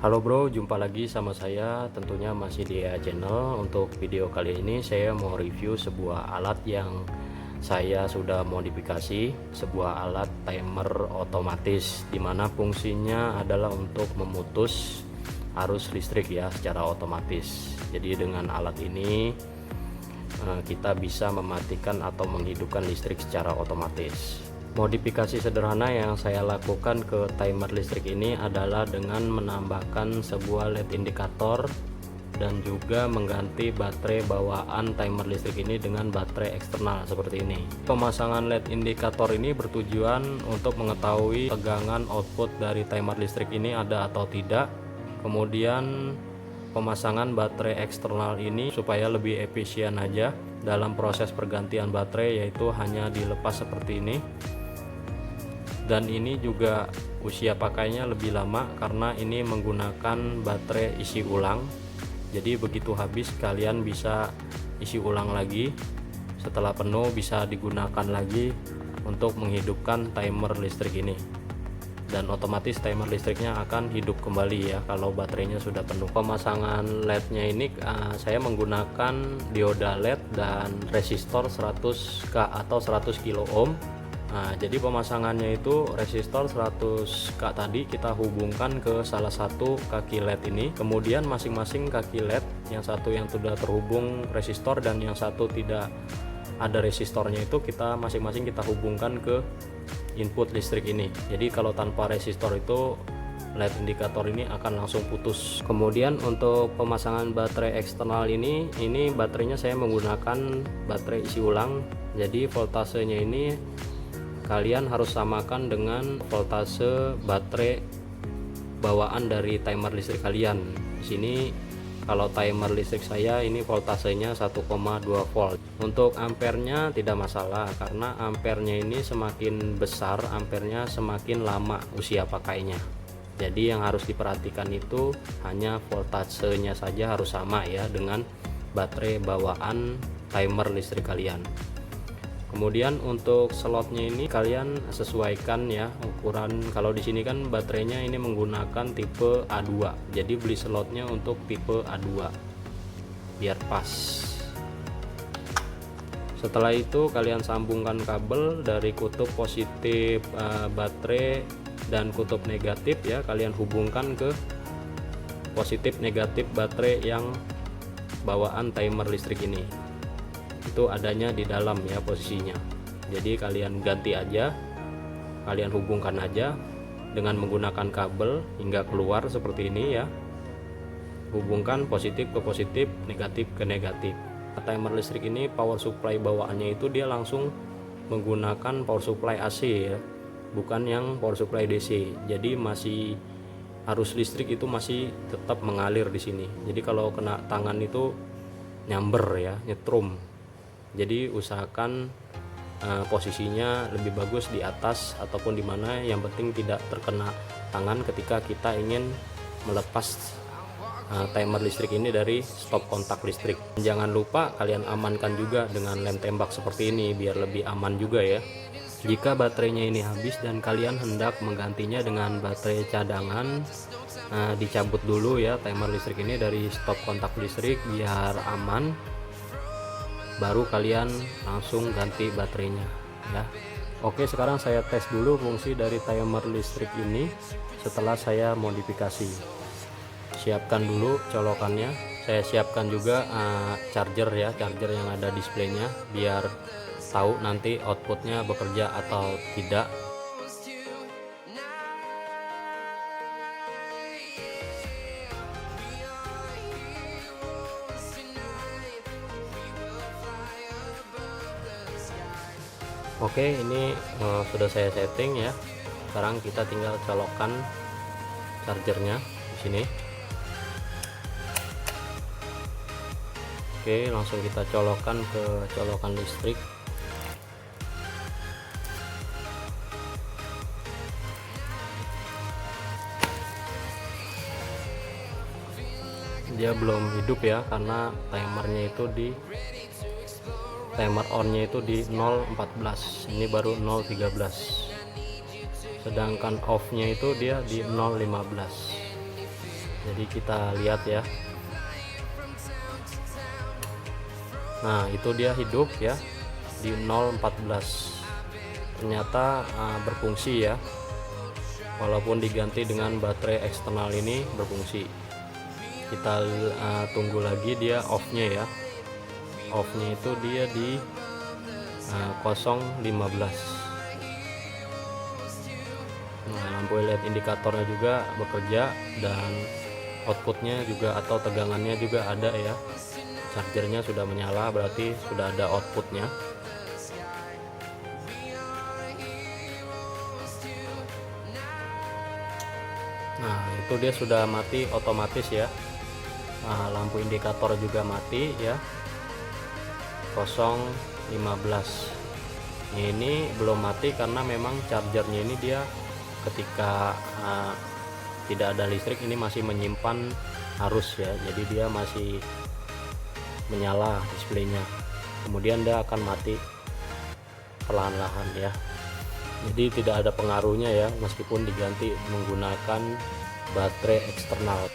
Halo bro, jumpa lagi sama saya, tentunya masih di EA Channel. Untuk video kali ini saya mau review sebuah alat yang saya sudah modifikasi, sebuah alat timer otomatis dimana fungsinya adalah untuk memutus arus listrik ya secara otomatis. Jadi dengan alat ini kita bisa mematikan atau menghidupkan listrik secara otomatis. Modifikasi sederhana yang saya lakukan ke timer listrik ini adalah dengan menambahkan sebuah LED indikator dan juga mengganti baterai bawaan timer listrik ini dengan baterai eksternal seperti ini. Pemasangan LED indikator ini bertujuan untuk mengetahui tegangan output dari timer listrik ini ada atau tidak. Kemudian pemasangan baterai eksternal ini supaya lebih efisien aja dalam proses pergantian baterai, yaitu hanya dilepas seperti ini. Dan ini juga usia pakainya lebih lama karena ini menggunakan baterai isi ulang. Jadi begitu habis kalian bisa isi ulang lagi, setelah penuh bisa digunakan lagi untuk menghidupkan timer listrik ini. Dan otomatis timer listriknya akan hidup kembali ya kalau baterainya sudah penuh. Pemasangan LED-nya ini saya menggunakan dioda LED dan resistor 100K atau 100 kilo ohm. Nah, jadi pemasangannya itu resistor 100K tadi kita hubungkan ke salah satu kaki LED ini. Kemudian masing-masing kaki LED, yang satu yang sudah terhubung resistor dan yang satu tidak ada resistornya, itu kita masing-masing kita hubungkan ke input listrik ini. Jadi kalau tanpa resistor itu LED indikator ini akan langsung putus. Kemudian untuk pemasangan baterai eksternal ini baterainya saya menggunakan baterai isi ulang. Jadi voltasenya ini kalian harus samakan dengan voltase baterai bawaan dari timer listrik kalian. Di sini kalau timer listrik saya ini voltasenya 1,2 volt. Untuk ampernya tidak masalah karena ampernya ini semakin besar ampernya semakin lama usia pakainya. Jadi yang harus diperhatikan itu hanya voltasenya saja harus sama ya dengan baterai bawaan timer listrik kalian. Kemudian untuk slotnya ini kalian sesuaikan ya ukuran. Kalau di sini kan baterainya ini menggunakan tipe A2, jadi beli slotnya untuk tipe A2 biar pas. Setelah itu kalian sambungkan kabel dari kutub positif baterai dan kutub negatif ya, kalian hubungkan ke positif negatif baterai yang bawaan timer listrik ini. Itu adanya di dalam ya posisinya. Jadi kalian ganti aja, kalian hubungkan aja dengan menggunakan kabel hingga keluar seperti ini ya. Hubungkan positif ke positif, negatif ke negatif. Timer listrik ini power supply bawaannya itu dia langsung menggunakan power supply AC ya, bukan yang power supply DC. Jadi masih arus listrik itu masih tetap mengalir di sini. Jadi kalau kena tangan itu nyamber ya, nyetrum. Jadi usahakan posisinya lebih bagus di atas ataupun di mana, yang penting tidak terkena tangan ketika kita ingin melepas timer listrik ini dari stop kontak listrik. Jangan lupa kalian amankan juga dengan lem tembak seperti ini biar lebih aman juga ya. Jika baterainya ini habis dan kalian hendak menggantinya dengan baterai cadangan, dicabut dulu ya timer listrik ini dari stop kontak listrik biar aman, baru kalian langsung ganti baterainya ya. Oke, sekarang saya tes dulu fungsi dari timer listrik ini setelah saya modifikasi. Siapkan dulu colokannya. Saya siapkan juga charger ya, charger yang ada displaynya biar tahu nanti outputnya bekerja atau tidak. Oke, ini sudah saya setting ya. Sekarang kita tinggal colokkan chargernya di sini. Oke, langsung kita colokkan ke colokan listrik. Dia belum hidup ya karena timernya itu timer onnya itu di 0.14, ini baru 0.13, sedangkan off nya itu dia di 0.15. Jadi kita lihat ya. Nah, itu dia hidup ya di 014. Ternyata berfungsi ya, walaupun diganti dengan baterai eksternal ini berfungsi. Kita tunggu lagi dia off-nya ya. Off-nya itu dia di 015. Nah, lampu LED indikatornya juga bekerja, dan outputnya juga atau tegangannya juga ada ya. Chargernya sudah menyala, berarti sudah ada outputnya. Nah, itu dia sudah mati otomatis ya. Nah, lampu indikator juga mati ya, 015. Ini belum mati karena memang chargernya ini dia ketika tidak ada listrik ini masih menyimpan arus ya, jadi dia masih menyala displaynya, kemudian dia akan mati perlahan-lahan ya. Jadi tidak ada pengaruhnya ya, meskipun diganti menggunakan baterai eksternal.